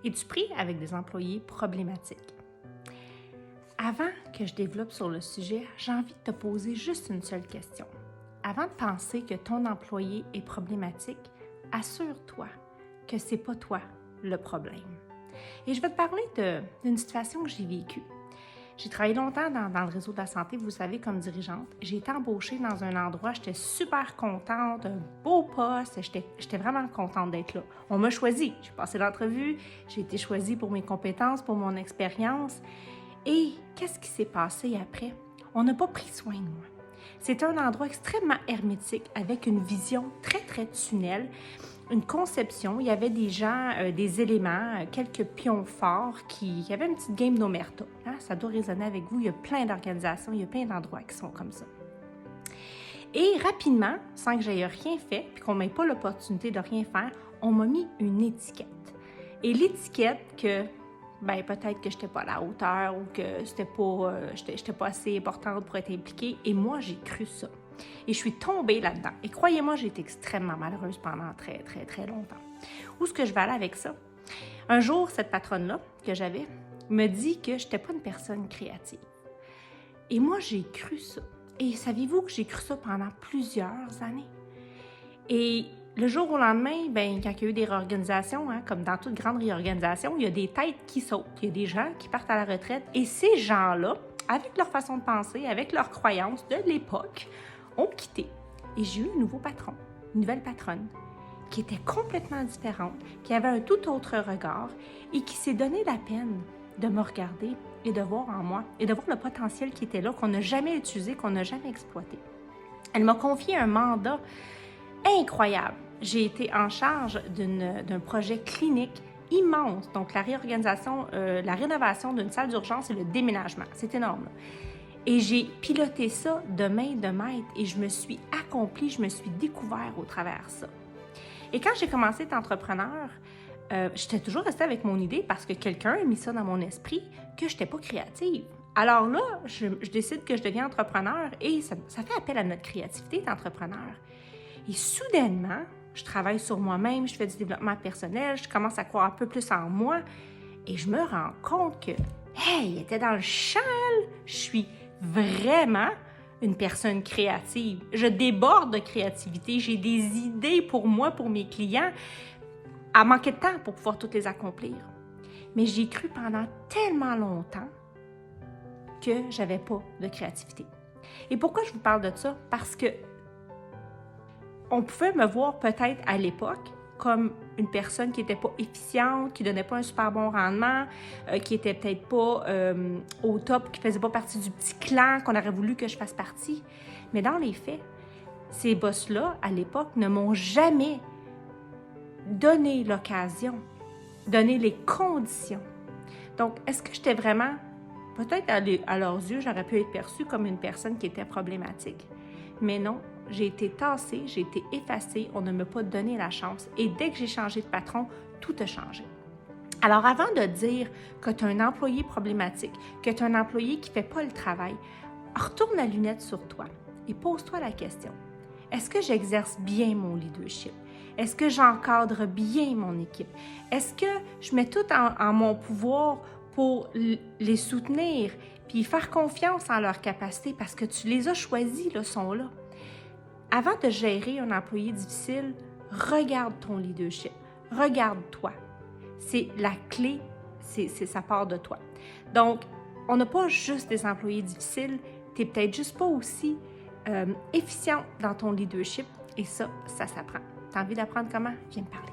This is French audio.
Es-tu pris avec des employés problématiques? Avant que je développe sur le sujet, j'ai envie de te poser juste une seule question. Avant de penser que ton employé est problématique, assure-toi que ce n'est pas toi le problème. Et je vais te parler d'une situation que j'ai vécue. J'ai travaillé longtemps dans le réseau de la santé, vous savez, comme dirigeante. J'ai été embauchée dans un endroit, j'étais super contente, un beau poste, j'étais vraiment contente d'être là. On m'a choisie, j'ai passé l'entrevue, j'ai été choisie pour mes compétences, pour mon expérience. Et qu'est-ce qui s'est passé après? On n'a pas pris soin de moi. C'est un endroit extrêmement hermétique avec une vision très, très tunnel, une conception. Il y avait des gens, des éléments, quelques pions forts qui avaient une petite game d'omerta. Hein? Ça doit résonner avec vous. Il y a plein d'organisations, il y a plein d'endroits qui sont comme ça. Et rapidement, sans que j'aie rien fait, puis qu'on ne m'ait pas l'opportunité de rien faire, on m'a mis une étiquette. Et l'étiquette que peut-être que je n'étais pas à la hauteur ou que j'étais pas assez importante pour être impliquée. Et moi, j'ai cru ça. Et je suis tombée là-dedans. Et croyez-moi, j'ai été extrêmement malheureuse pendant très, très, très longtemps. Où est-ce que je vais aller avec ça? Un jour, cette patronne-là que j'avais me dit que je n'étais pas une personne créative. Et moi, j'ai cru ça. Et saviez-vous que j'ai cru ça pendant plusieurs années? Et le jour au lendemain, quand il y a eu des réorganisations, comme dans toute grande réorganisation, il y a des têtes qui sautent, il y a des gens qui partent à la retraite. Et ces gens-là, avec leur façon de penser, avec leurs croyances de l'époque, ont quitté. Et j'ai eu un nouveau patron, une nouvelle patronne, qui était complètement différente, qui avait un tout autre regard et qui s'est donné la peine de me regarder et de voir en moi et de voir le potentiel qui était là, qu'on n'a jamais utilisé, qu'on n'a jamais exploité. Elle m'a confié un mandat incroyable. J'ai été en charge d'un projet clinique immense. Donc, la réorganisation, la rénovation d'une salle d'urgence et le déménagement. C'est énorme. Là. Et j'ai piloté ça de main de maître et je me suis accomplie, je me suis découvert au travers de ça. Et quand j'ai commencé à être entrepreneur, j'étais toujours restée avec mon idée parce que quelqu'un a mis ça dans mon esprit que je n'étais pas créative. Alors là, je décide que je deviens entrepreneur et ça fait appel à notre créativité d'entrepreneur. Et soudainement, je travaille sur moi-même, je fais du développement personnel, je commence à croire un peu plus en moi et je me rends compte que, hey, il était dans le champ, je suis vraiment une personne créative. Je déborde de créativité, j'ai des idées pour moi, pour mes clients, à manquer de temps pour pouvoir toutes les accomplir. Mais j'ai cru pendant tellement longtemps que j'avais pas de créativité. Et pourquoi je vous parle de ça? Parce que on pouvait me voir peut-être à l'époque comme une personne qui n'était pas efficiente, qui ne donnait pas un super bon rendement, qui n'était peut-être pas au top, qui ne faisait pas partie du petit clan qu'on aurait voulu que je fasse partie. Mais dans les faits, ces boss-là, à l'époque, ne m'ont jamais donné l'occasion, donné les conditions. Donc, est-ce que j'étais vraiment, peut-être à leurs yeux, j'aurais pu être perçue comme une personne qui était problématique. Mais non, j'ai été tassée, j'ai été effacée, on ne m'a pas donné la chance. Et dès que j'ai changé de patron, tout a changé. Alors, avant de dire que tu as un employé problématique, que tu as un employé qui ne fait pas le travail, retourne la lunette sur toi et pose-toi la question. Est-ce que j'exerce bien mon leadership? Est-ce que j'encadre bien mon équipe? Est-ce que je mets tout en mon pouvoir pour les soutenir puis faire confiance en leurs capacités parce que tu les as choisis, là, sont là? Avant de gérer un employé difficile, regarde ton leadership. Regarde-toi. C'est la clé, ça part de toi. Donc, on n'a pas juste des employés difficiles, tu n'es peut-être juste pas aussi efficient dans ton leadership et ça s'apprend. Tu as envie d'apprendre comment? Viens me parler.